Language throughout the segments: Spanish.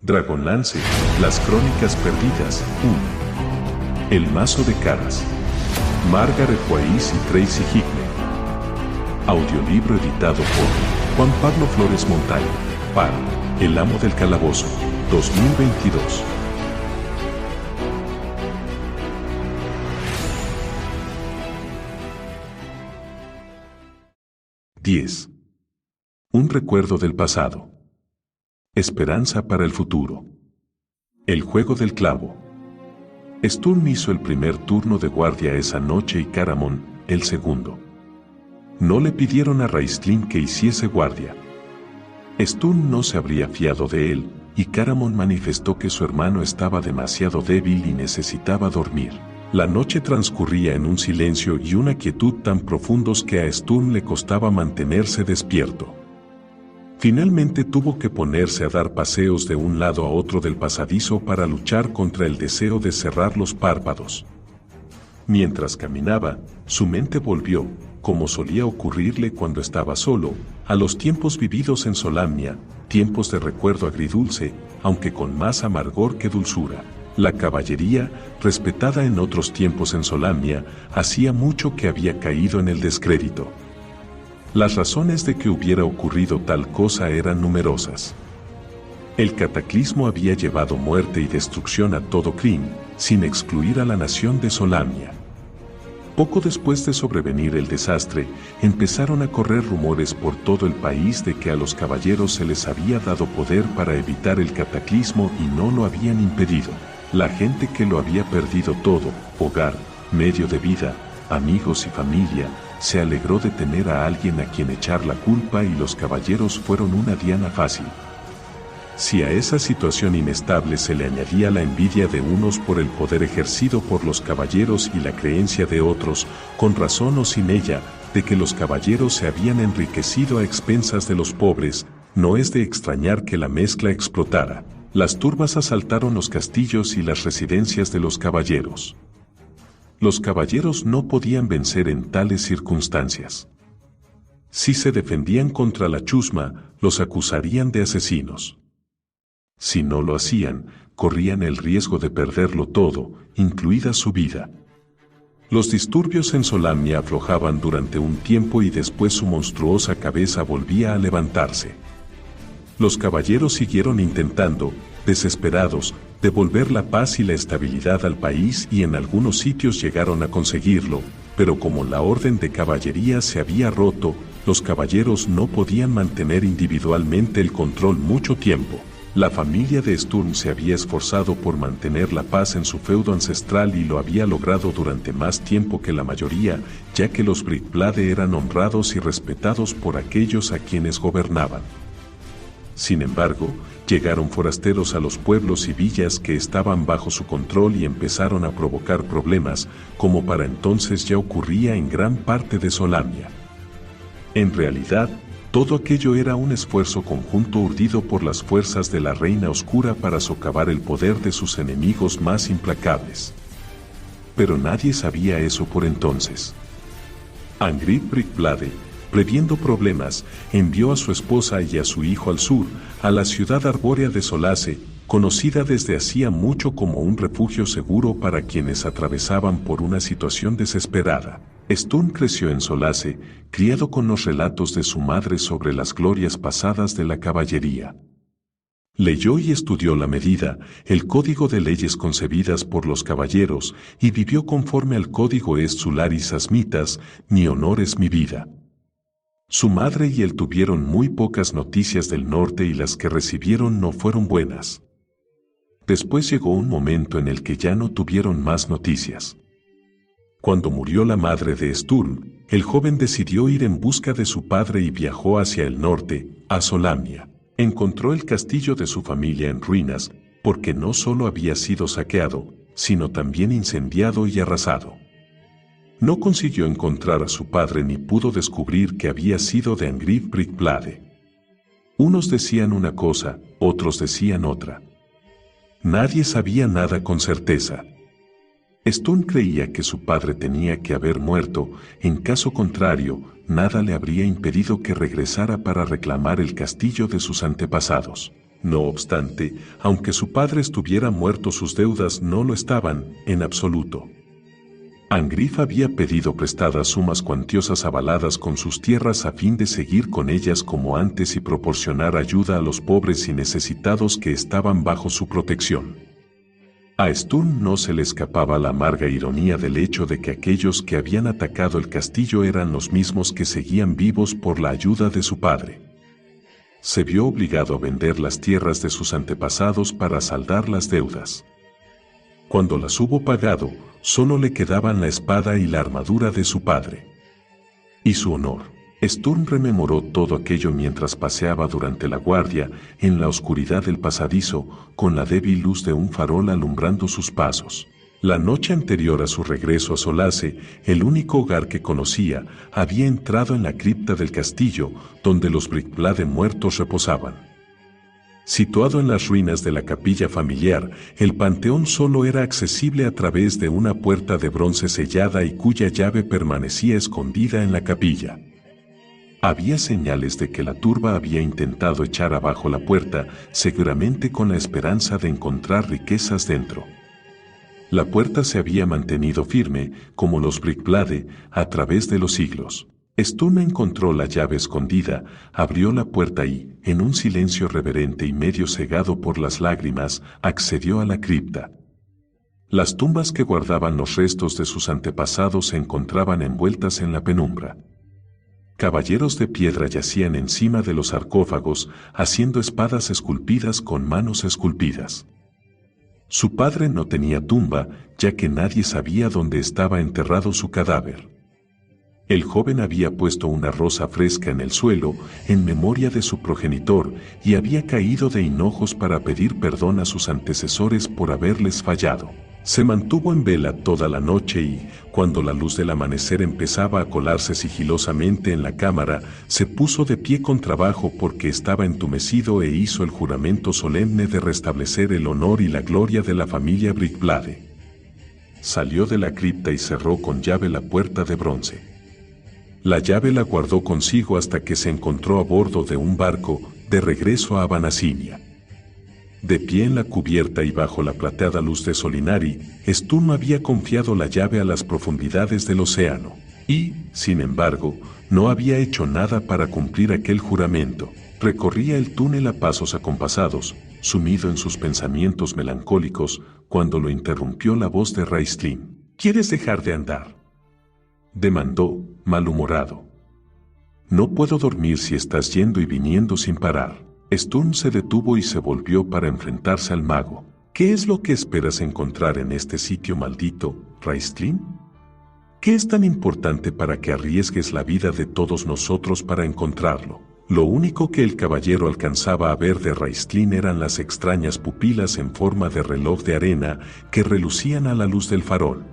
Dragonlance, Las Crónicas Perdidas, 1. El Mazo de Caras. Margaret Weis y Tracy Hickman. Audiolibro editado por Juan Pablo Flores Montaño, para El Amo del Calabozo, 2022. Un recuerdo del pasado. Esperanza para el futuro. El juego del clavo. Sturm hizo el primer turno de guardia esa noche y Caramon, el segundo. No le pidieron a Raistlin que hiciese guardia. Sturm no se habría fiado de él, y Caramon manifestó que su hermano estaba demasiado débil y necesitaba dormir. La noche transcurría en un silencio y una quietud tan profundos que a Sturm le costaba mantenerse despierto. Finalmente tuvo que ponerse a dar paseos de un lado a otro del pasadizo para luchar contra el deseo de cerrar los párpados. Mientras caminaba, su mente volvió, como solía ocurrirle cuando estaba solo, a los tiempos vividos en Solamnia, tiempos de recuerdo agridulce, aunque con más amargor que dulzura. La caballería, respetada en otros tiempos en Solamnia, hacía mucho que había caído en el descrédito. Las razones de que hubiera ocurrido tal cosa eran numerosas. El cataclismo había llevado muerte y destrucción a todo Krynn, sin excluir a la nación de Solamnia. Poco después de sobrevenir el desastre, empezaron a correr rumores por todo el país de que a los caballeros se les había dado poder para evitar el cataclismo y no lo habían impedido. La gente que lo había perdido todo, hogar, medio de vida, amigos y familia, se alegró de tener a alguien a quien echar la culpa y los caballeros fueron una diana fácil. Si a esa situación inestable se le añadía la envidia de unos por el poder ejercido por los caballeros y la creencia de otros, con razón o sin ella, de que los caballeros se habían enriquecido a expensas de los pobres, no es de extrañar que la mezcla explotara. Las turbas asaltaron los castillos y las residencias de los caballeros. Los caballeros no podían vencer en tales circunstancias. Si se defendían contra la chusma, los acusarían de asesinos. Si no lo hacían, corrían el riesgo de perderlo todo, incluida su vida. Los disturbios en Solamnia aflojaban durante un tiempo y después su monstruosa cabeza volvía a levantarse. Los caballeros siguieron intentando, desesperados, devolver la paz y la estabilidad al país y en algunos sitios llegaron a conseguirlo, pero como la orden de caballería se había roto, los caballeros no podían mantener individualmente el control mucho tiempo. La familia de Sturm se había esforzado por mantener la paz en su feudo ancestral y lo había logrado durante más tiempo que la mayoría, ya que los Brickblade eran honrados y respetados por aquellos a quienes gobernaban. Sin embargo, llegaron forasteros a los pueblos y villas que estaban bajo su control y empezaron a provocar problemas, como para entonces ya ocurría en gran parte de Solamnia. En realidad, todo aquello era un esfuerzo conjunto urdido por las fuerzas de la Reina Oscura para socavar el poder de sus enemigos más implacables. Pero nadie sabía eso por entonces. Angrid Brickblade, previendo problemas, envió a su esposa y a su hijo al sur, a la ciudad arbórea de Solace, conocida desde hacía mucho como un refugio seguro para quienes atravesaban por una situación desesperada. Sturm creció en Solace, criado con los relatos de su madre sobre las glorias pasadas de la caballería. Leyó y estudió la medida, el código de leyes concebidas por los caballeros, y vivió conforme al código est sularis asmitas, mi honor es mi vida. Su madre y él tuvieron muy pocas noticias del norte y las que recibieron no fueron buenas. Después llegó un momento en el que ya no tuvieron más noticias. Cuando murió la madre de Sturm, el joven decidió ir en busca de su padre y viajó hacia el norte, a Solamnia. Encontró el castillo de su familia en ruinas, porque no solo había sido saqueado, sino también incendiado y arrasado. No consiguió encontrar a su padre ni pudo descubrir que había sido de Angrid Brickblade. Unos decían una cosa, otros decían otra. Nadie sabía nada con certeza. Sturm creía que su padre tenía que haber muerto, en caso contrario, nada le habría impedido que regresara para reclamar el castillo de sus antepasados. No obstante, aunque su padre estuviera muerto, sus deudas no lo estaban, en absoluto. Angrif había pedido prestadas sumas cuantiosas avaladas con sus tierras a fin de seguir con ellas como antes y proporcionar ayuda a los pobres y necesitados que estaban bajo su protección. A Sturm no se le escapaba la amarga ironía del hecho de que aquellos que habían atacado el castillo eran los mismos que seguían vivos por la ayuda de su padre. Se vio obligado a vender las tierras de sus antepasados para saldar las deudas. Cuando las hubo pagado, solo le quedaban la espada y la armadura de su padre. Y su honor. Sturm rememoró todo aquello mientras paseaba durante la guardia, en la oscuridad del pasadizo, con la débil luz de un farol alumbrando sus pasos. La noche anterior a su regreso a Solace, el único hogar que conocía, había entrado en la cripta del castillo, donde los Brickblade muertos reposaban. Situado en las ruinas de la capilla familiar, el panteón solo era accesible a través de una puerta de bronce sellada y cuya llave permanecía escondida en la capilla. Había señales de que la turba había intentado echar abajo la puerta, seguramente con la esperanza de encontrar riquezas dentro. La puerta se había mantenido firme, como los Brickblade, a través de los siglos. Sturm encontró la llave escondida, abrió la puerta y, en un silencio reverente y medio cegado por las lágrimas, accedió a la cripta. Las tumbas que guardaban los restos de sus antepasados se encontraban envueltas en la penumbra. Caballeros de piedra yacían encima de los sarcófagos, haciendo espadas esculpidas con manos esculpidas. Su padre no tenía tumba, ya que nadie sabía dónde estaba enterrado su cadáver. El joven había puesto una rosa fresca en el suelo, en memoria de su progenitor, y había caído de hinojos para pedir perdón a sus antecesores por haberles fallado. Se mantuvo en vela toda la noche y, cuando la luz del amanecer empezaba a colarse sigilosamente en la cámara, se puso de pie con trabajo porque estaba entumecido e hizo el juramento solemne de restablecer el honor y la gloria de la familia Brickblade. Salió de la cripta y cerró con llave la puerta de bronce. La llave la guardó consigo hasta que se encontró a bordo de un barco, de regreso a Vanasinia. De pie en la cubierta y bajo la plateada luz de Solinari, Sturm había confiado la llave a las profundidades del océano, y, sin embargo, no había hecho nada para cumplir aquel juramento. Recorría el túnel a pasos acompasados, sumido en sus pensamientos melancólicos, cuando lo interrumpió la voz de Raistlin. ¿Quieres dejar de andar?, demandó, malhumorado. No puedo dormir si estás yendo y viniendo sin parar. Sturm se detuvo y se volvió para enfrentarse al mago. ¿Qué es lo que esperas encontrar en este sitio maldito, Raistlin? ¿Qué es tan importante para que arriesgues la vida de todos nosotros para encontrarlo? Lo único que el caballero alcanzaba a ver de Raistlin eran las extrañas pupilas en forma de reloj de arena que relucían a la luz del farol.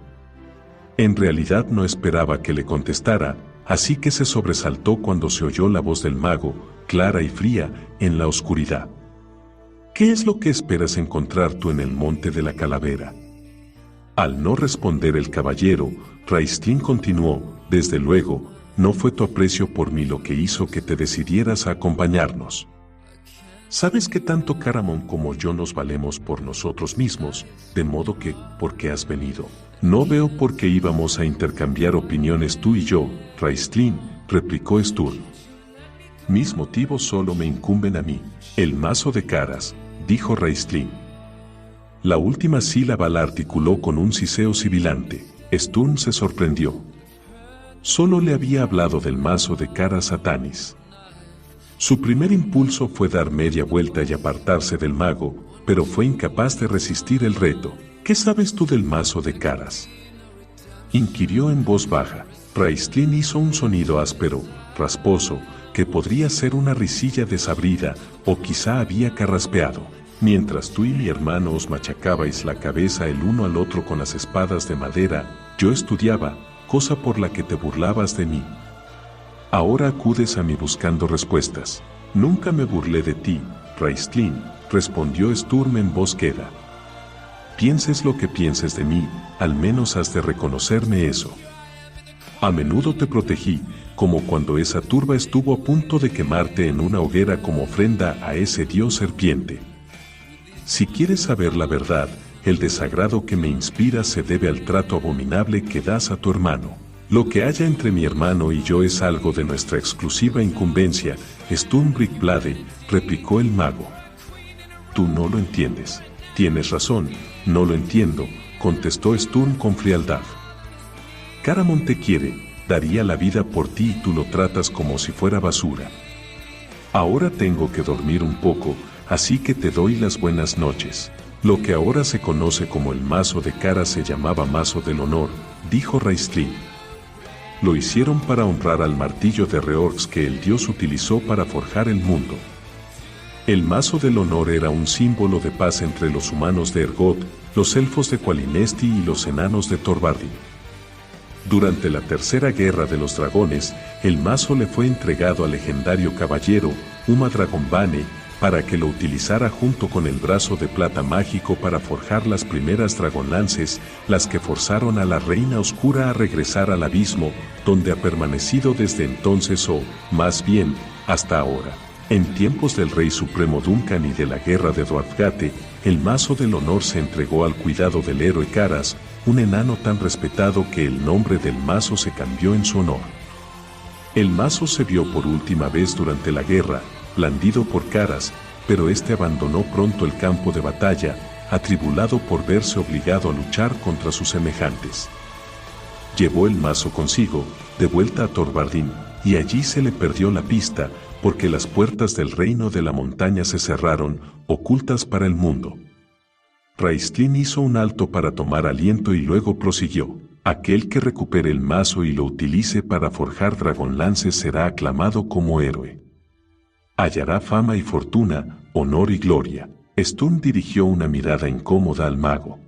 En realidad no esperaba que le contestara, así que se sobresaltó cuando se oyó la voz del mago, clara y fría, en la oscuridad. ¿Qué es lo que esperas encontrar tú en el monte de la calavera? Al no responder el caballero, Raistlin continuó, desde luego, no fue tu aprecio por mí lo que hizo que te decidieras a acompañarnos. Sabes que tanto Caramon como yo nos valemos por nosotros mismos, de modo que, ¿por qué has venido? No veo por qué íbamos a intercambiar opiniones tú y yo, Raistlin, replicó Sturm. Mis motivos solo me incumben a mí. El mazo de caras, dijo Raistlin. La última sílaba la articuló con un siseo sibilante. Sturm se sorprendió. Solo le había hablado del mazo de caras a Tanis. Su primer impulso fue dar media vuelta y apartarse del mago, pero fue incapaz de resistir el reto. ¿Qué sabes tú del mazo de caras?, inquirió en voz baja. Raistlin hizo un sonido áspero, rasposo, que podría ser una risilla desabrida, o quizá había carraspeado. Mientras tú y mi hermano os machacabais la cabeza el uno al otro con las espadas de madera, yo estudiaba, cosa por la que te burlabas de mí. Ahora acudes a mí buscando respuestas. Nunca me burlé de ti, Raistlin, respondió Sturm en voz queda. Pienses lo que pienses de mí, al menos has de reconocerme eso. A menudo te protegí, como cuando esa turba estuvo a punto de quemarte en una hoguera como ofrenda a ese dios serpiente. Si quieres saber la verdad, el desagrado que me inspira se debe al trato abominable que das a tu hermano. Lo que haya entre mi hermano y yo es algo de nuestra exclusiva incumbencia, Sturmbrickblade, replicó el mago. Tú no lo entiendes. Tienes razón, no lo entiendo, contestó Sturm con frialdad. Caramon te quiere, daría la vida por ti y tú lo tratas como si fuera basura. Ahora tengo que dormir un poco, así que te doy las buenas noches. Lo que ahora se conoce como el mazo de Caras se llamaba Mazo del Honor, dijo Raistlin. Lo hicieron para honrar al martillo de Reorx que el dios utilizó para forjar el mundo. El Mazo del Honor era un símbolo de paz entre los humanos de Ergot, los elfos de Qualinesti y los enanos de Torvardin. Durante la Tercera Guerra de los Dragones, el mazo le fue entregado al legendario caballero, Uma Dragonbane, para que lo utilizara junto con el brazo de plata mágico para forjar las primeras Dragonlances, las que forzaron a la Reina Oscura a regresar al abismo, donde ha permanecido desde entonces o, más bien, hasta ahora. En tiempos del Rey Supremo Duncan y de la Guerra de Dwarfgate, el Mazo del Honor se entregó al cuidado del héroe Caras, un enano tan respetado que el nombre del mazo se cambió en su honor. El mazo se vio por última vez durante la guerra, blandido por Caras, pero este abandonó pronto el campo de batalla, atribulado por verse obligado a luchar contra sus semejantes. Llevó el mazo consigo, de vuelta a Torvardin, y allí se le perdió la pista, porque las puertas del reino de la montaña se cerraron, ocultas para el mundo. Raistlin hizo un alto para tomar aliento y luego prosiguió. Aquel que recupere el mazo y lo utilice para forjar Dragonlances será aclamado como héroe. Hallará fama y fortuna, honor y gloria. Sturm dirigió una mirada incómoda al mago.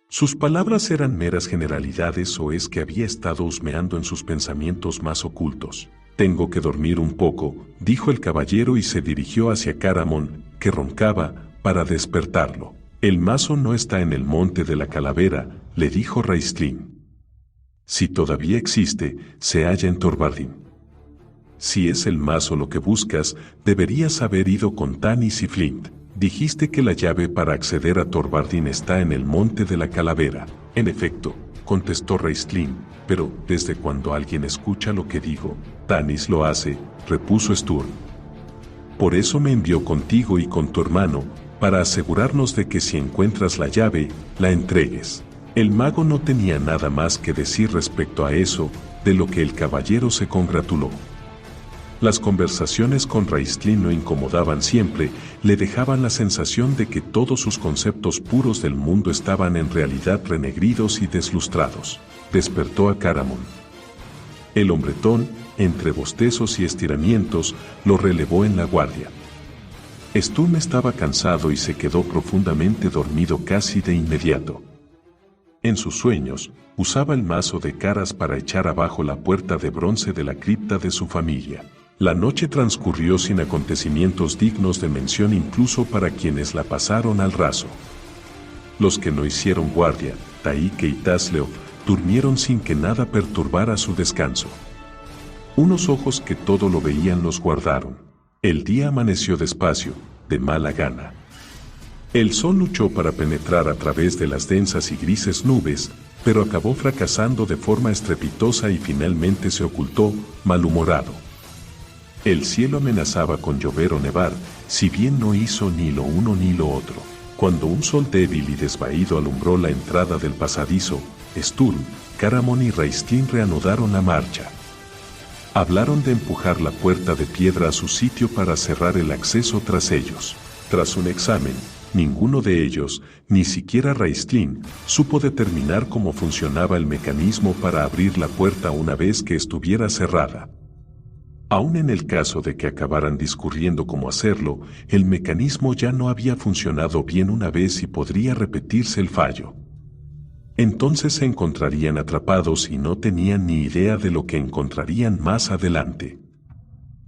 ¿Sus palabras eran meras generalidades o es que había estado husmeando en sus pensamientos más ocultos? Tengo que dormir un poco, dijo el caballero y se dirigió hacia Caramon, que roncaba, para despertarlo. El mazo no está en el monte de la calavera, le dijo Raistlin. Si todavía existe, se halla en Torvardin. Si es el mazo lo que buscas, deberías haber ido con Tanis y Flint. Dijiste que la llave para acceder a Torvardin está en el monte de la calavera. En efecto, contestó Raistlin, pero ¿desde cuando alguien escucha lo que digo? Tanis lo hace, repuso Sturm. Por eso me envió contigo y con tu hermano, para asegurarnos de que si encuentras la llave, la entregues. El mago no tenía nada más que decir respecto a eso, de lo que el caballero se congratuló. Las conversaciones con Raistlin lo incomodaban siempre, le dejaban la sensación de que todos sus conceptos puros del mundo estaban en realidad renegridos y deslustrados. Despertó a Caramon. El hombretón, entre bostezos y estiramientos, lo relevó en la guardia. Sturm estaba cansado y se quedó profundamente dormido casi de inmediato. En sus sueños, usaba el mazo de Caras para echar abajo la puerta de bronce de la cripta de su familia. La noche transcurrió sin acontecimientos dignos de mención incluso para quienes la pasaron al raso. Los que no hicieron guardia, Taike y Tasleo, durmieron sin que nada perturbara su descanso. Unos ojos que todo lo veían los guardaron. El día amaneció despacio, de mala gana. El sol luchó para penetrar a través de las densas y grises nubes, pero acabó fracasando de forma estrepitosa y finalmente se ocultó, malhumorado. El cielo amenazaba con llover o nevar, si bien no hizo ni lo uno ni lo otro. Cuando un sol débil y desvaído alumbró la entrada del pasadizo, Sturm, Caramon y Raistlin reanudaron la marcha. Hablaron de empujar la puerta de piedra a su sitio para cerrar el acceso tras ellos. Tras un examen, ninguno de ellos, ni siquiera Raistlin, supo determinar cómo funcionaba el mecanismo para abrir la puerta una vez que estuviera cerrada. Aún en el caso de que acabaran discurriendo cómo hacerlo, el mecanismo ya no había funcionado bien una vez y podría repetirse el fallo. Entonces se encontrarían atrapados y no tenían ni idea de lo que encontrarían más adelante.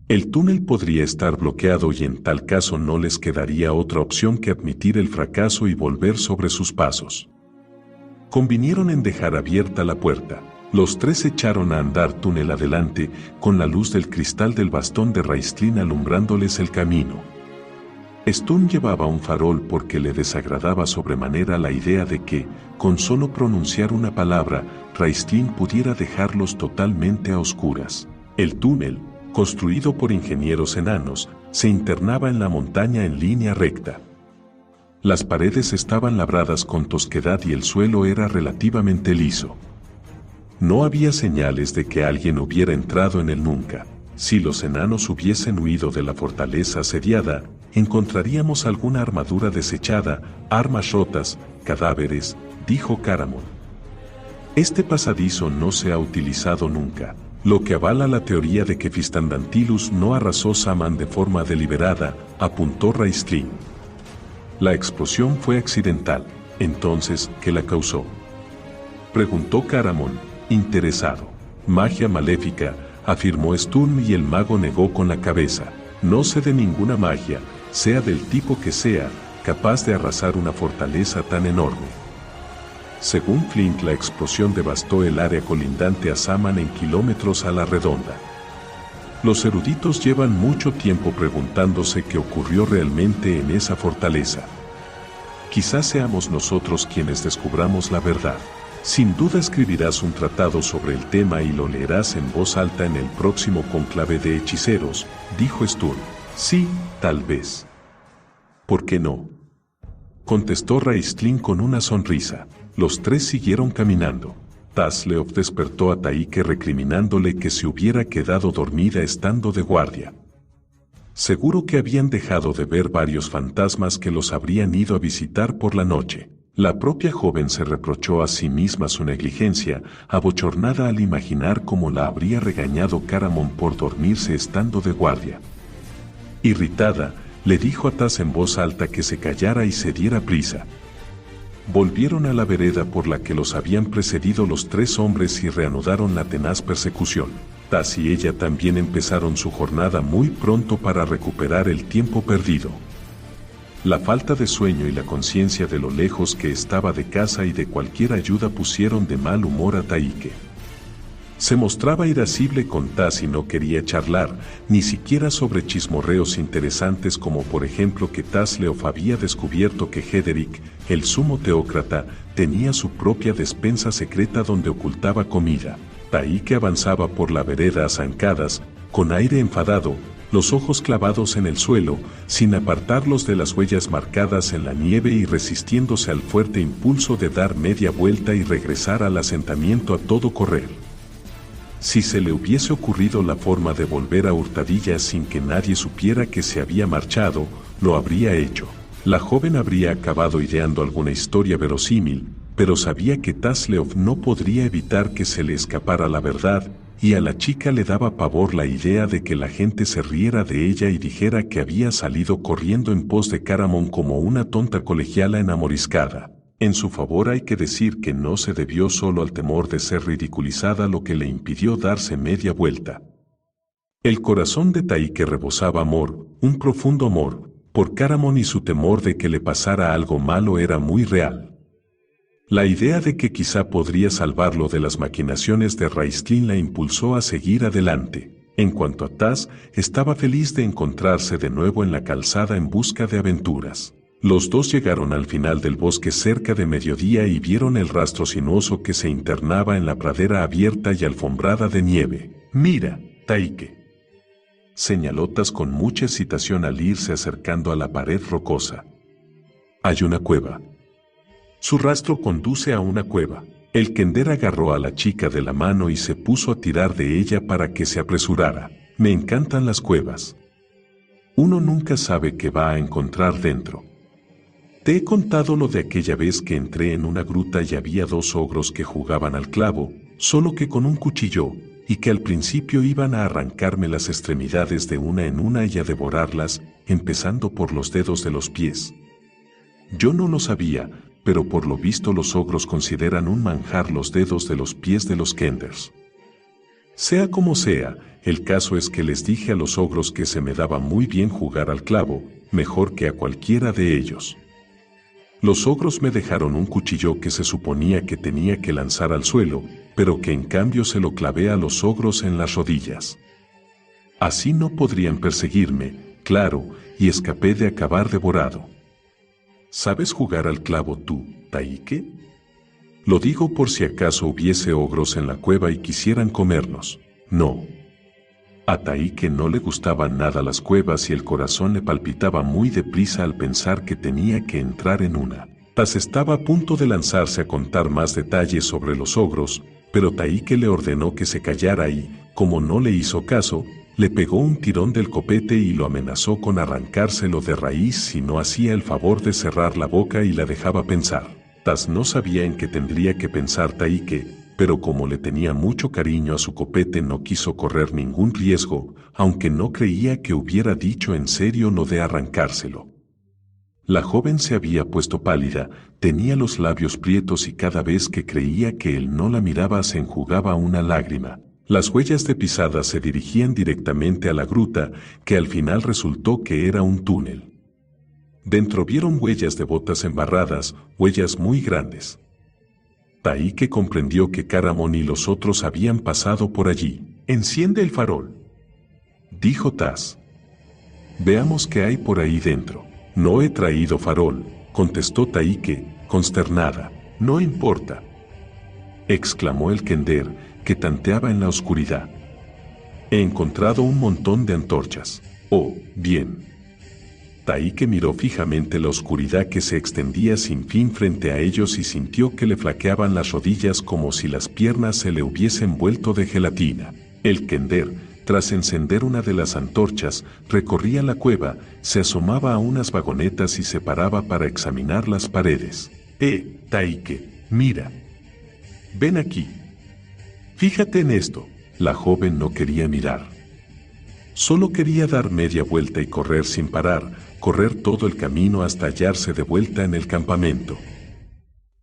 El túnel podría estar bloqueado y en tal caso no les quedaría otra opción que admitir el fracaso y volver sobre sus pasos. Convinieron en dejar abierta la puerta. Los tres echaron a andar túnel adelante, con la luz del cristal del bastón de Raistlin alumbrándoles el camino. Stun llevaba un farol porque le desagradaba sobremanera la idea de que, con solo pronunciar una palabra, Raistlin pudiera dejarlos totalmente a oscuras. El túnel, construido por ingenieros enanos, se internaba en la montaña en línea recta. Las paredes estaban labradas con tosquedad y el suelo era relativamente liso. No había señales de que alguien hubiera entrado en él nunca. Si los enanos hubiesen huido de la fortaleza asediada, encontraríamos alguna armadura desechada, armas rotas, cadáveres, dijo Caramon. Este pasadizo no se ha utilizado nunca, lo que avala la teoría de que Fistandantilus no arrasó Saman de forma deliberada, apuntó Raistlin. La explosión fue accidental, entonces, ¿qué la causó?, preguntó Caramon, interesado. Magia maléfica, afirmó Sturm y el mago negó con la cabeza. No sé de ninguna magia, sea del tipo que sea, capaz de arrasar una fortaleza tan enorme. Según Flint, la explosión devastó el área colindante a Saman en kilómetros a la redonda. Los eruditos llevan mucho tiempo preguntándose qué ocurrió realmente en esa fortaleza. Quizás seamos nosotros quienes descubramos la verdad. Sin duda escribirás un tratado sobre el tema y lo leerás en voz alta en el próximo conclave de hechiceros, dijo Sturm. Sí, tal vez. ¿Por qué no?, contestó Raistlin con una sonrisa. Los tres siguieron caminando. Tasleof despertó a Taike recriminándole que se hubiera quedado dormida estando de guardia. Seguro que habían dejado de ver varios fantasmas que los habrían ido a visitar por la noche. La propia joven se reprochó a sí misma su negligencia, abochornada al imaginar cómo la habría regañado Caramon por dormirse estando de guardia. Irritada, le dijo a Taz en voz alta que se callara y se diera prisa. Volvieron a la vereda por la que los habían precedido los tres hombres y reanudaron la tenaz persecución. Taz y ella también empezaron su jornada muy pronto para recuperar el tiempo perdido. La falta de sueño y la conciencia de lo lejos que estaba de casa y de cualquier ayuda pusieron de mal humor a Taike. Se mostraba irascible con Taz y no quería charlar, ni siquiera sobre chismorreos interesantes como por ejemplo que Tasleof había descubierto que Hederic, el sumo teócrata, tenía su propia despensa secreta donde ocultaba comida. Taike avanzaba por la vereda a zancadas, con aire enfadado, los ojos clavados en el suelo, sin apartarlos de las huellas marcadas en la nieve y resistiéndose al fuerte impulso de dar media vuelta y regresar al asentamiento a todo correr. Si se le hubiese ocurrido la forma de volver a hurtadillas sin que nadie supiera que se había marchado, lo habría hecho. La joven habría acabado ideando alguna historia verosímil, pero sabía que Tasleof no podría evitar que se le escapara la verdad, y a la chica le daba pavor la idea de que la gente se riera de ella y dijera que había salido corriendo en pos de Caramon como una tonta colegiala enamoriscada. En su favor hay que decir que no se debió solo al temor de ser ridiculizada lo que le impidió darse media vuelta. El corazón de Taike rebosaba amor, un profundo amor, por Caramon y su temor de que le pasara algo malo era muy real. La idea de que quizá podría salvarlo de las maquinaciones de Raistlin la impulsó a seguir adelante. En cuanto a Taz, estaba feliz de encontrarse de nuevo en la calzada en busca de aventuras. Los dos llegaron al final del bosque cerca de mediodía y vieron el rastro sinuoso que se internaba en la pradera abierta y alfombrada de nieve. «Mira, Taike», señaló Taz con mucha excitación al irse acercando a la pared rocosa. «Hay una cueva». Su rastro conduce a una cueva. El kender agarró a la chica de la mano y se puso a tirar de ella para que se apresurara. «Me encantan las cuevas. Uno nunca sabe qué va a encontrar dentro. Te he contado lo de aquella vez que entré en una gruta y había dos ogros que jugaban al clavo, solo que con un cuchillo, y que al principio iban a arrancarme las extremidades de una en una y a devorarlas, empezando por los dedos de los pies. Yo no lo sabía, pero por lo visto los ogros consideran un manjar los dedos de los pies de los kenders. Sea como sea, el caso es que les dije a los ogros que se me daba muy bien jugar al clavo, mejor que a cualquiera de ellos. Los ogros me dejaron un cuchillo que se suponía que tenía que lanzar al suelo, pero que en cambio se lo clavé a los ogros en las rodillas. Así no podrían perseguirme, claro, y escapé de acabar devorado. ¿Sabes jugar al clavo tú, Taike? Lo digo por si acaso hubiese ogros en la cueva y quisieran comernos. No. A Taike no le gustaban nada las cuevas y el corazón le palpitaba muy deprisa al pensar que tenía que entrar en una. Tas estaba a punto de lanzarse a contar más detalles sobre los ogros, pero Taike le ordenó que se callara y, como no le hizo caso, le pegó un tirón del copete y lo amenazó con arrancárselo de raíz si no hacía el favor de cerrar la boca y la dejaba pensar. Tas no sabía en qué tendría que pensar Taike, pero como le tenía mucho cariño a su copete no quiso correr ningún riesgo, aunque no creía que hubiera dicho en serio lo de arrancárselo. La joven se había puesto pálida, tenía los labios prietos y cada vez que creía que él no la miraba se enjugaba una lágrima. Las huellas de pisadas se dirigían directamente a la gruta, que al final resultó que era un túnel. Dentro vieron huellas de botas embarradas, huellas muy grandes. Taike comprendió que Caramón y los otros habían pasado por allí. «Enciende el farol», dijo Tas. «Veamos qué hay por ahí dentro». «No he traído farol», contestó Taike, consternada. «No importa», exclamó el kender, que tanteaba en la oscuridad. «He encontrado un montón de antorchas». «Oh, bien». Taike miró fijamente la oscuridad que se extendía sin fin frente a ellos y sintió que le flaqueaban las rodillas como si las piernas se le hubiesen vuelto de gelatina. El kender, tras encender una de las antorchas, recorría la cueva, se asomaba a unas vagonetas y se paraba para examinar las paredes. Taike, mira. Ven aquí. Fíjate en esto». La joven no quería mirar. Solo quería dar media vuelta y correr sin parar, correr todo el camino hasta hallarse de vuelta en el campamento.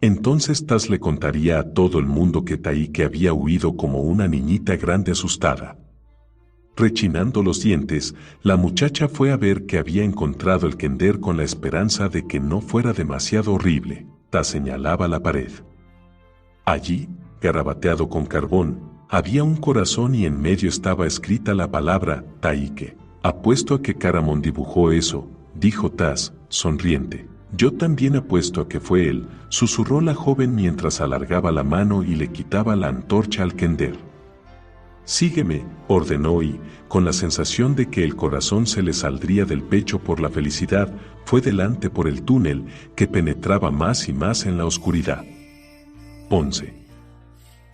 Entonces Tas le contaría a todo el mundo que Taike había huido como una niñita grande asustada. Rechinando los dientes, la muchacha fue a ver que había encontrado el kender con la esperanza de que no fuera demasiado horrible. Tas señalaba la pared. Allí, garabateado con carbón, había un corazón y en medio estaba escrita la palabra Taike. «Apuesto a que Caramón dibujó eso», dijo Tas, sonriente. «Yo también apuesto a que fue él», susurró la joven mientras alargaba la mano y le quitaba la antorcha al kender. «Sígueme», ordenó y, con la sensación de que el corazón se le saldría del pecho por la felicidad, fue delante por el túnel que penetraba más y más en la oscuridad. 11.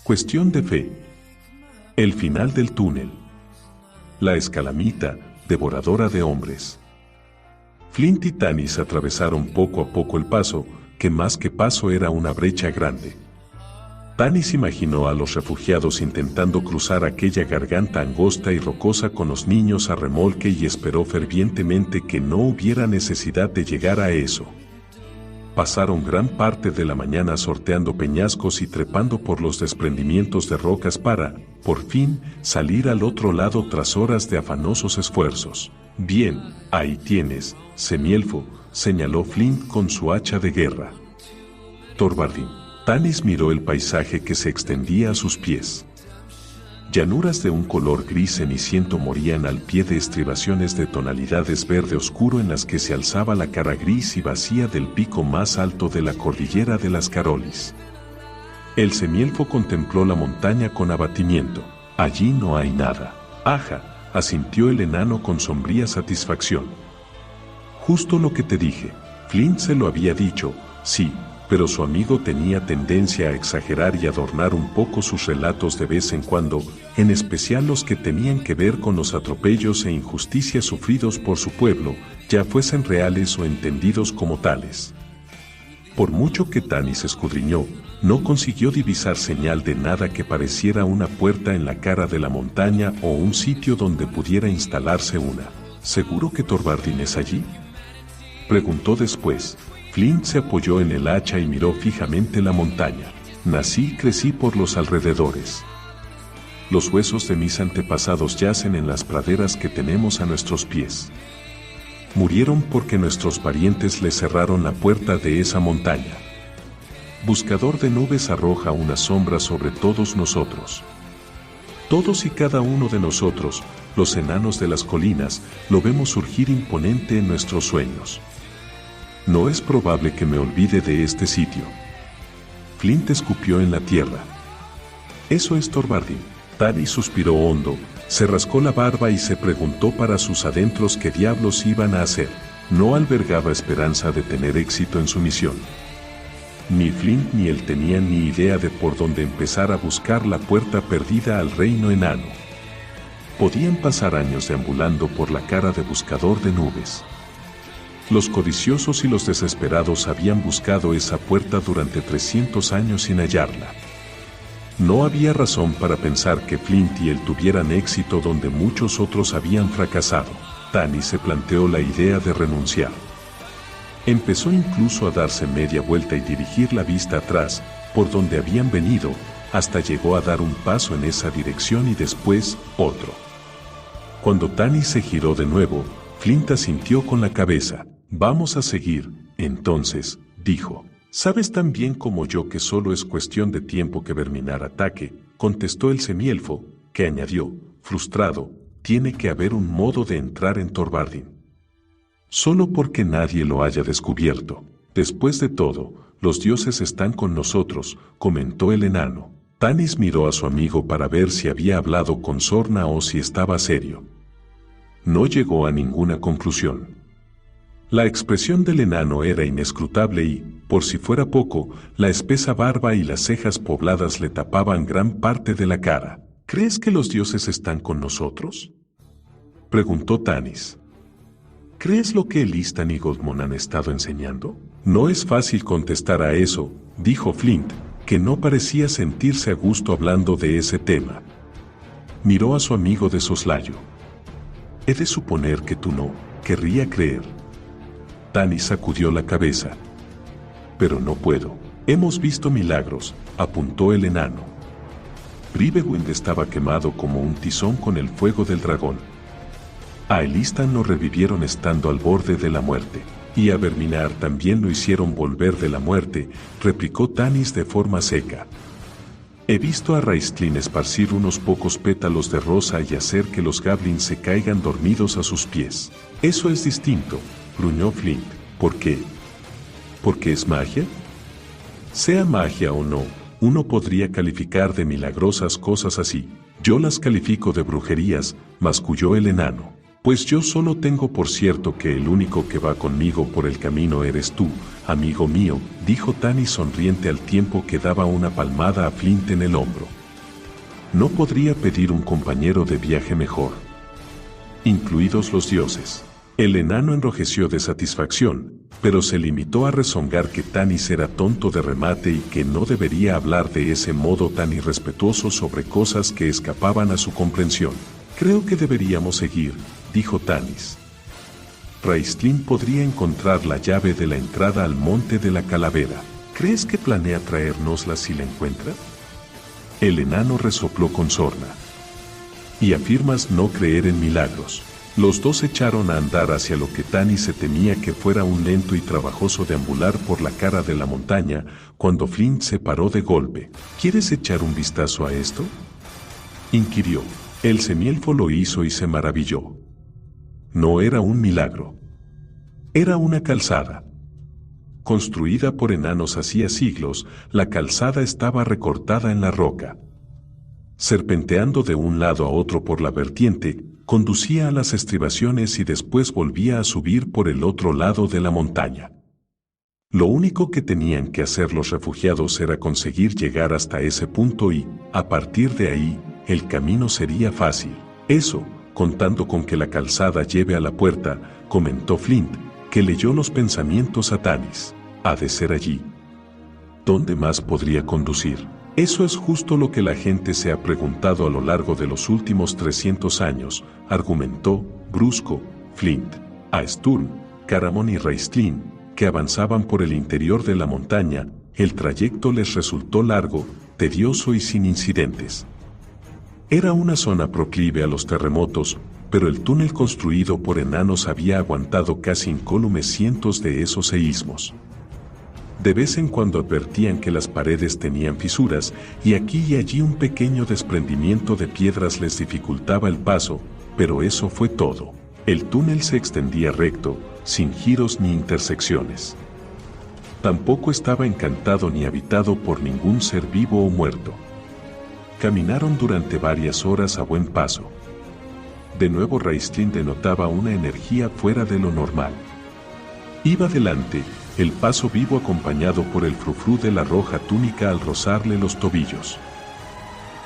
Cuestión de fe. El final del túnel. La escalamita, devoradora de hombres. Flint y Tanis atravesaron poco a poco el paso, que más que paso era una brecha grande. Tanis imaginó a los refugiados intentando cruzar aquella garganta angosta y rocosa con los niños a remolque y esperó fervientemente que no hubiera necesidad de llegar a eso. Pasaron gran parte de la mañana sorteando peñascos y trepando por los desprendimientos de rocas para, por fin, salir al otro lado tras horas de afanosos esfuerzos. «Bien, ahí tienes, semielfo», señaló Flint con su hacha de guerra. Thorvaldin. Tanis miró el paisaje que se extendía a sus pies. Llanuras de un color gris ceniciento morían al pie de estribaciones de tonalidades verde oscuro en las que se alzaba la cara gris y vacía del pico más alto de la cordillera de las Carolis. El semielfo contempló la montaña con abatimiento. «Allí no hay nada». «Aja», asintió el enano con sombría satisfacción. «Justo lo que te dije». Flint se lo había dicho, sí, pero su amigo tenía tendencia a exagerar y adornar un poco sus relatos de vez en cuando, en especial los que tenían que ver con los atropellos e injusticias sufridos por su pueblo, ya fuesen reales o entendidos como tales. Por mucho que Tanis escudriñó, no consiguió divisar señal de nada que pareciera una puerta en la cara de la montaña o un sitio donde pudiera instalarse una. ¿Seguro que Thorvaldin es allí?, preguntó después. Flint se apoyó en el hacha y miró fijamente la montaña. «Nací y crecí por los alrededores. Los huesos de mis antepasados yacen en las praderas que tenemos a nuestros pies. Murieron porque nuestros parientes les cerraron la puerta de esa montaña. Buscador de nubes arroja una sombra sobre todos nosotros. Todos y cada uno de nosotros, los enanos de las colinas, lo vemos surgir imponente en nuestros sueños. No es probable que me olvide de este sitio. Flint escupió en la tierra. Eso es Thorvaldin. Tanis suspiró hondo, se rascó la barba y se preguntó para sus adentros qué diablos iban a hacer. No albergaba esperanza de tener éxito en su misión. Ni Flint ni él tenían ni idea de por dónde empezar a buscar la puerta perdida al reino enano. Podían pasar años deambulando por la cara de buscador de nubes. Los codiciosos y los desesperados habían buscado esa puerta durante 300 años sin hallarla. No había razón para pensar que Flint y él tuvieran éxito donde muchos otros habían fracasado. Tanis se planteó la idea de renunciar. Empezó incluso a darse media vuelta y dirigir la vista atrás, por donde habían venido, hasta llegó a dar un paso en esa dirección y después otro. Cuando Tanis se giró de nuevo, Flint asintió con la cabeza. «Vamos a seguir, entonces», dijo. «Sabes tan bien como yo que solo es cuestión de tiempo que Verminar ataque», contestó el semielfo, que añadió, frustrado, «tiene que haber un modo de entrar en Thorvaldin. Solo porque nadie lo haya descubierto. Después de todo, los dioses están con nosotros», comentó el enano. Tanis miró a su amigo para ver si había hablado con sorna o si estaba serio. No llegó a ninguna conclusión. La expresión del enano era inescrutable y, por si fuera poco, la espesa barba y las cejas pobladas le tapaban gran parte de la cara. «¿Crees que los dioses están con nosotros?», preguntó Tanis. «¿Crees lo que Elistan y Goldmon han estado enseñando?». «No es fácil contestar a eso», dijo Flint, que no parecía sentirse a gusto hablando de ese tema. Miró a su amigo de soslayo. «He de suponer que tú no querría creer». Tanis sacudió la cabeza. «Pero no puedo. Hemos visto milagros», apuntó el enano. Brivewind estaba quemado como un tizón con el fuego del dragón. A Elistan lo revivieron estando al borde de la muerte, y a Verminar también lo hicieron volver de la muerte, replicó Tanis de forma seca. «He visto a Raistlin esparcir unos pocos pétalos de rosa y hacer que los goblins se caigan dormidos a sus pies. Eso es distinto», gruñó Flint. «¿Por qué? ¿Porque es magia?». «Sea magia o no, uno podría calificar de milagrosas cosas así. Yo las califico de brujerías», masculló el enano. «Pues yo solo tengo por cierto que el único que va conmigo por el camino eres tú, amigo mío», dijo Tanis sonriente al tiempo que daba una palmada a Flint en el hombro. «No podría pedir un compañero de viaje mejor. Incluidos los dioses». El enano enrojeció de satisfacción, pero se limitó a rezongar que Tanis era tonto de remate y que no debería hablar de ese modo tan irrespetuoso sobre cosas que escapaban a su comprensión. «Creo que deberíamos seguir», dijo Tanis. «Raistlin podría encontrar la llave de la entrada al monte de la calavera. ¿Crees que planea traérnosla si la encuentra?». El enano resopló con sorna. «¿Y afirmas no creer en milagros?». Los dos echaron a andar hacia lo que Tanis se temía que fuera un lento y trabajoso deambular por la cara de la montaña, cuando Flint se paró de golpe. «¿Quieres echar un vistazo a esto?», inquirió. El semielfo lo hizo y se maravilló. No era un milagro. Era una calzada. Construida por enanos hacía siglos, la calzada estaba recortada en la roca. Serpenteando de un lado a otro por la vertiente, conducía a las estribaciones y después volvía a subir por el otro lado de la montaña. Lo único que tenían que hacer los refugiados era conseguir llegar hasta ese punto y, a partir de ahí, el camino sería fácil. «Eso, contando con que la calzada lleve a la puerta», comentó Flint, que leyó los pensamientos a Tanis. «Ha de ser allí. ¿Dónde más podría conducir?». «Eso es justo lo que la gente se ha preguntado a lo largo de los últimos 300 años», argumentó, brusco, Flint. A Sturm, Caramon y Raistlin, que avanzaban por el interior de la montaña, el trayecto les resultó largo, tedioso y sin incidentes. Era una zona proclive a los terremotos, pero el túnel construido por enanos había aguantado casi incólumes cientos de esos seísmos. De vez en cuando advertían que las paredes tenían fisuras y aquí y allí un pequeño desprendimiento de piedras les dificultaba el paso, pero eso fue todo. El túnel se extendía recto, sin giros ni intersecciones. Tampoco estaba encantado ni habitado por ningún ser vivo o muerto. Caminaron durante varias horas a buen paso. De nuevo Raistlin denotaba una energía fuera de lo normal. Iba delante, el paso vivo acompañado por el frufrú de la roja túnica al rozarle los tobillos.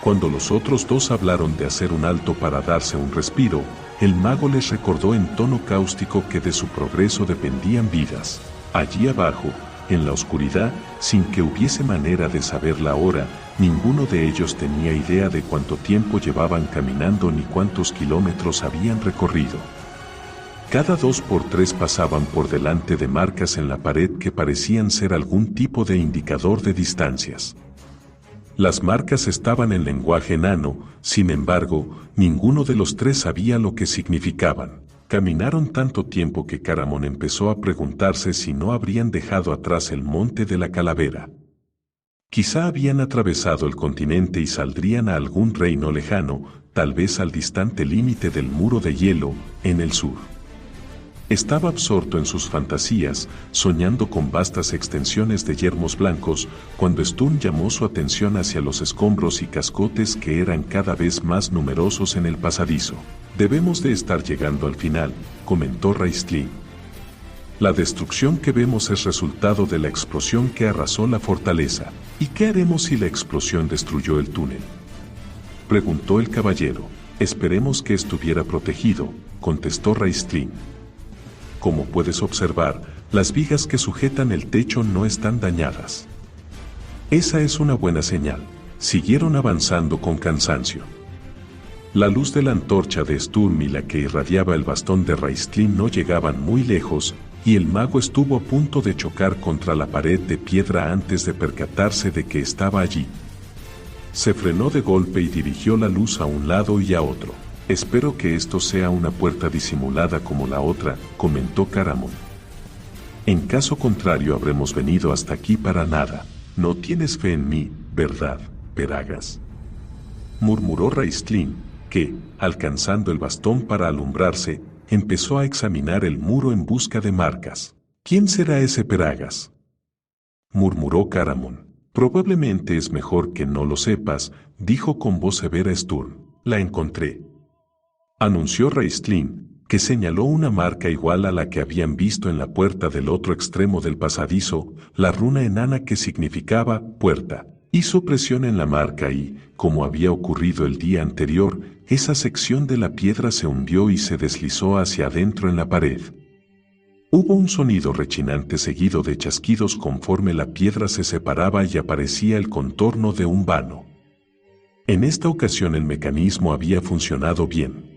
Cuando los otros dos hablaron de hacer un alto para darse un respiro, el mago les recordó en tono cáustico que de su progreso dependían vidas. Allí abajo, en la oscuridad, sin que hubiese manera de saber la hora, ninguno de ellos tenía idea de cuánto tiempo llevaban caminando ni cuántos kilómetros habían recorrido. Cada 2 por 3 pasaban por delante de marcas en la pared que parecían ser algún tipo de indicador de distancias. Las marcas estaban en lenguaje enano, sin embargo, ninguno de los tres sabía lo que significaban. Caminaron tanto tiempo que Caramón empezó a preguntarse si no habrían dejado atrás el monte de la calavera. Quizá habían atravesado el continente y saldrían a algún reino lejano, tal vez al distante límite del muro de hielo, en el sur. Estaba absorto en sus fantasías, soñando con vastas extensiones de yermos blancos, cuando Sturm llamó su atención hacia los escombros y cascotes que eran cada vez más numerosos en el pasadizo. «Debemos de estar llegando al final», comentó Raistlin. «La destrucción que vemos es resultado de la explosión que arrasó la fortaleza. ¿Y qué haremos si la explosión destruyó el túnel?», preguntó el caballero. «Esperemos que estuviera protegido», contestó Raistlin. «Como puedes observar, las vigas que sujetan el techo no están dañadas». «Esa es una buena señal». Siguieron avanzando con cansancio. La luz de la antorcha de Sturm y la que irradiaba el bastón de Raistlin no llegaban muy lejos, y el mago estuvo a punto de chocar contra la pared de piedra antes de percatarse de que estaba allí. Se frenó de golpe y dirigió la luz a un lado y a otro. «Espero que esto sea una puerta disimulada como la otra», comentó Caramón. «En caso contrario habremos venido hasta aquí para nada. No tienes fe en mí, ¿verdad, Peragas?», murmuró Raistlin, que, alcanzando el bastón para alumbrarse, empezó a examinar el muro en busca de marcas. «¿Quién será ese Peragas?», murmuró Caramón. «Probablemente es mejor que no lo sepas», dijo con voz severa Sturm. «La encontré», anunció Raistlin, que señaló una marca igual a la que habían visto en la puerta del otro extremo del pasadizo, la runa enana que significaba puerta. Hizo presión en la marca y, como había ocurrido el día anterior, esa sección de la piedra se hundió y se deslizó hacia adentro en la pared. Hubo un sonido rechinante seguido de chasquidos conforme la piedra se separaba y aparecía el contorno de un vano. En esta ocasión el mecanismo había funcionado bien.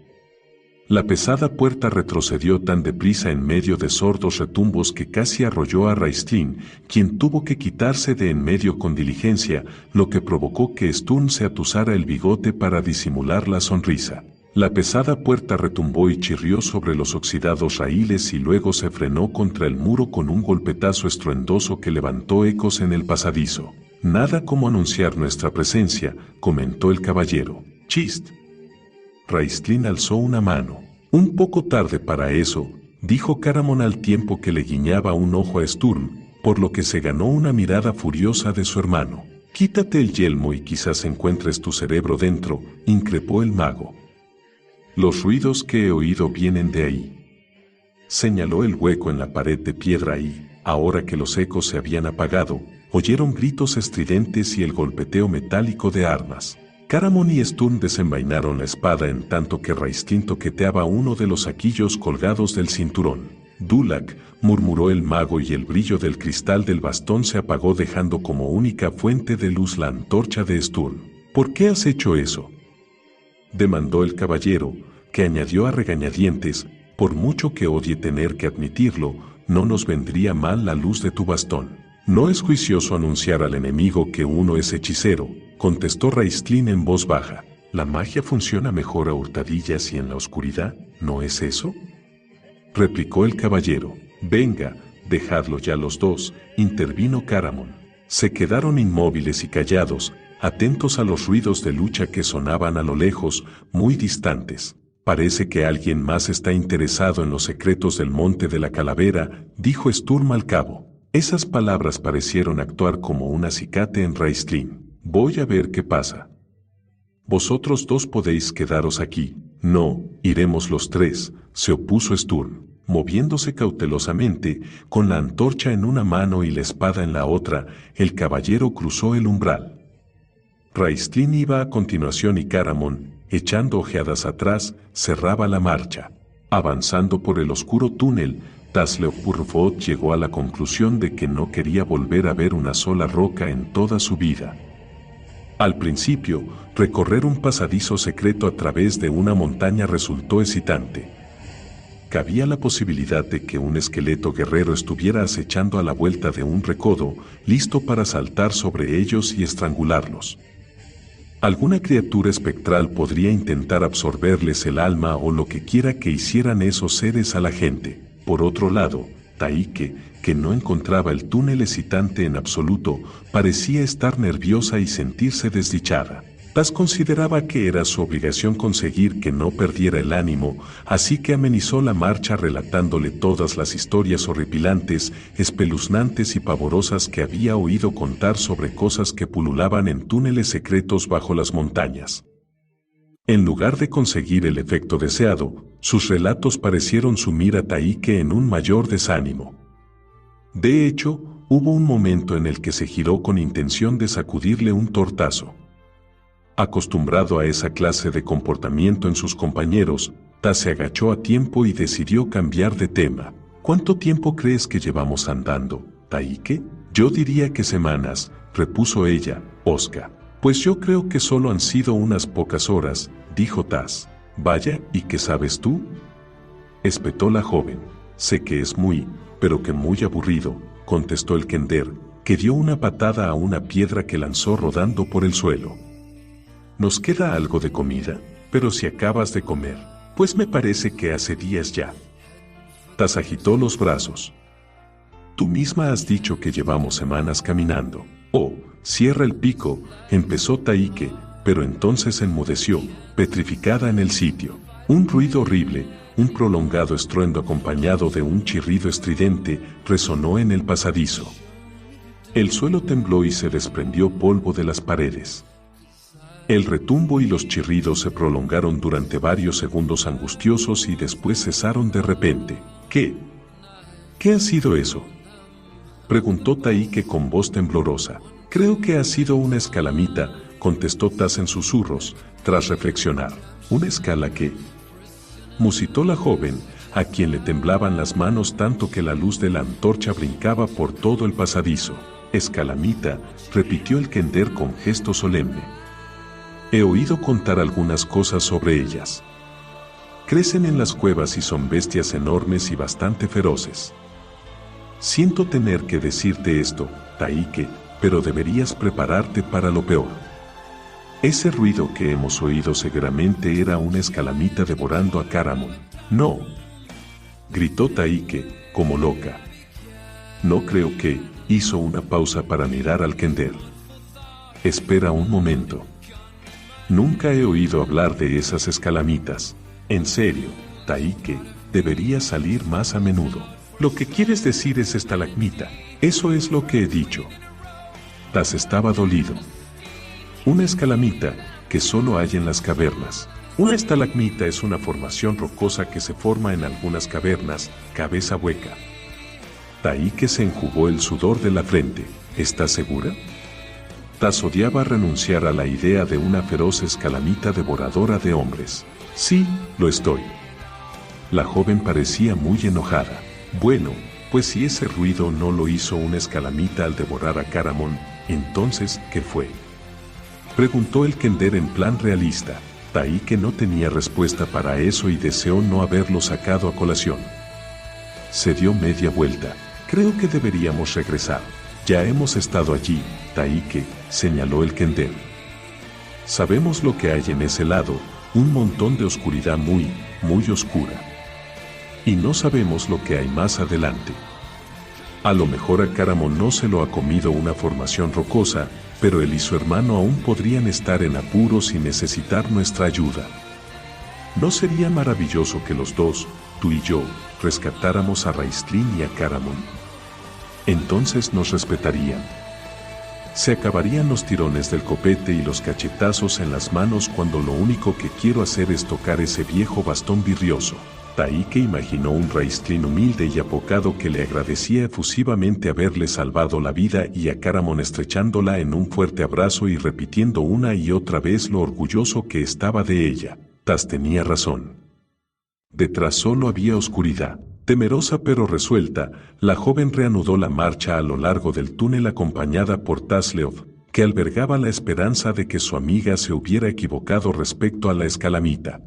La pesada puerta retrocedió tan deprisa en medio de sordos retumbos que casi arrolló a Raistlin, quien tuvo que quitarse de en medio con diligencia, lo que provocó que Sturm se atusara el bigote para disimular la sonrisa. La pesada puerta retumbó y chirrió sobre los oxidados raíles y luego se frenó contra el muro con un golpetazo estruendoso que levantó ecos en el pasadizo. «Nada como anunciar nuestra presencia», comentó el caballero. «Chist». Raistlin alzó una mano. «Un poco tarde para eso», dijo Caramón al tiempo que le guiñaba un ojo a Sturm, por lo que se ganó una mirada furiosa de su hermano. «Quítate el yelmo y quizás encuentres tu cerebro dentro», increpó el mago. «Los ruidos que he oído vienen de ahí», señaló el hueco en la pared de piedra y, ahora que los ecos se habían apagado, oyeron gritos estridentes y el golpeteo metálico de armas. Caramón y Sturm desenvainaron la espada en tanto que Raistlin toqueteaba uno de los saquillos colgados del cinturón. «Dulac», murmuró el mago y el brillo del cristal del bastón se apagó dejando como única fuente de luz la antorcha de Sturm. «¿Por qué has hecho eso?», demandó el caballero, que añadió a regañadientes: «Por mucho que odie tener que admitirlo, no nos vendría mal la luz de tu bastón». «No es juicioso anunciar al enemigo que uno es hechicero», contestó Raistlin en voz baja. La magia funciona mejor a hurtadillas y en la oscuridad, ¿no es eso?, replicó el caballero. Venga, dejadlo ya los dos, intervino Caramon. Se quedaron inmóviles y callados, atentos a los ruidos de lucha que sonaban a lo lejos, muy distantes. Parece que alguien más está interesado en los secretos del Monte de la Calavera, dijo Sturm al cabo. Esas palabras parecieron actuar como un acicate en Raistlin. Voy a ver qué pasa. Vosotros dos podéis quedaros aquí. No, iremos los tres, se opuso Sturm, moviéndose cautelosamente, con la antorcha en una mano y la espada en la otra. El caballero cruzó el umbral. Raistlin iba a continuación y Caramon, echando ojeadas atrás, cerraba la marcha. Avanzando por el oscuro túnel, Tasleopurvot llegó a la conclusión de que no quería volver a ver una sola roca en toda su vida. Al principio, recorrer un pasadizo secreto a través de una montaña resultó excitante. Cabía la posibilidad de que un esqueleto guerrero estuviera acechando a la vuelta de un recodo, listo para saltar sobre ellos y estrangularlos. Alguna criatura espectral podría intentar absorberles el alma o lo que quiera que hicieran esos seres a la gente. Por otro lado, Taike, que no encontraba el túnel excitante en absoluto, parecía estar nerviosa y sentirse desdichada. Tas consideraba que era su obligación conseguir que no perdiera el ánimo, así que amenizó la marcha relatándole todas las historias horripilantes, espeluznantes y pavorosas que había oído contar sobre cosas que pululaban en túneles secretos bajo las montañas. En lugar de conseguir el efecto deseado, sus relatos parecieron sumir a Taike en un mayor desánimo. De hecho, hubo un momento en el que se giró con intención de sacudirle un tortazo. Acostumbrado a esa clase de comportamiento en sus compañeros, Tas se agachó a tiempo y decidió cambiar de tema. ¿Cuánto tiempo crees que llevamos andando, Taike? Yo diría que semanas, repuso ella, hosca. Pues yo creo que solo han sido unas pocas horas, dijo Tas. Vaya, ¿y qué sabes tú?, espetó la joven. Sé que es muy, pero que muy aburrido, contestó el Kender, que dio una patada a una piedra que lanzó rodando por el suelo. Nos queda algo de comida, pero si acabas de comer, pues me parece que hace días ya. Tas agitó los brazos. Tú misma has dicho que llevamos semanas caminando. Oh, cierra el pico, empezó Taike, pero entonces enmudeció, petrificada en el sitio. Un ruido horrible, un prolongado estruendo acompañado de un chirrido estridente, resonó en el pasadizo. El suelo tembló y se desprendió polvo de las paredes. El retumbo y los chirridos se prolongaron durante varios segundos angustiosos y después cesaron de repente. ¿Qué? ¿Qué ha sido eso?, preguntó Taike con voz temblorosa. Creo que ha sido una escalamita, contestó Tas en susurros, tras reflexionar. ¿Una escala qué?, musitó la joven, a quien le temblaban las manos tanto que la luz de la antorcha brincaba por todo el pasadizo. Escalamita, repitió el Kender con gesto solemne. He oído contar algunas cosas sobre ellas. Crecen en las cuevas y son bestias enormes y bastante feroces. Siento tener que decirte esto, Taike, pero deberías prepararte para lo peor. Ese ruido que hemos oído seguramente era una escalamita devorando a Caramon. No, gritó Taike, como loca. No creo que, hizo una pausa para mirar al Kender. Espera un momento. Nunca he oído hablar de esas escalamitas. En serio, Taike, deberías salir más a menudo. Lo que quieres decir es estalagmita. Eso es lo que he dicho. Tas estaba dolido. Una escalamita, que solo hay en las cavernas. Una estalagmita es una formación rocosa que se forma en algunas cavernas, cabeza hueca. Taike se enjugó el sudor de la frente. ¿Estás segura? Tas odiaba renunciar a la idea de una feroz escalamita devoradora de hombres. Sí, lo estoy. La joven parecía muy enojada. Bueno, pues si ese ruido no lo hizo una escalamita al devorar a Caramon, entonces, ¿qué fue?, preguntó el Kender en plan realista. Taike no tenía respuesta para eso y deseó no haberlo sacado a colación. Se dio media vuelta. Creo que deberíamos regresar. Ya hemos estado allí, Taike, señaló el Kender. Sabemos lo que hay en ese lado, un montón de oscuridad muy, muy oscura. Y no sabemos lo que hay más adelante. A lo mejor a Caramon no se lo ha comido una formación rocosa, pero él y su hermano aún podrían estar en apuros y necesitar nuestra ayuda. ¿No sería maravilloso que los dos, tú y yo, rescatáramos a Raistlin y a Caramon? Entonces nos respetarían. Se acabarían los tirones del copete y los cachetazos en las manos cuando lo único que quiero hacer es tocar ese viejo bastón vidrioso. Taike imaginó un Raistlin humilde y apocado que le agradecía efusivamente haberle salvado la vida y a Caramon estrechándola en un fuerte abrazo y repitiendo una y otra vez lo orgulloso que estaba de ella. Tas tenía razón. Detrás solo había oscuridad. Temerosa pero resuelta, la joven reanudó la marcha a lo largo del túnel acompañada por Tasleov, que albergaba la esperanza de que su amiga se hubiera equivocado respecto a la escalamita.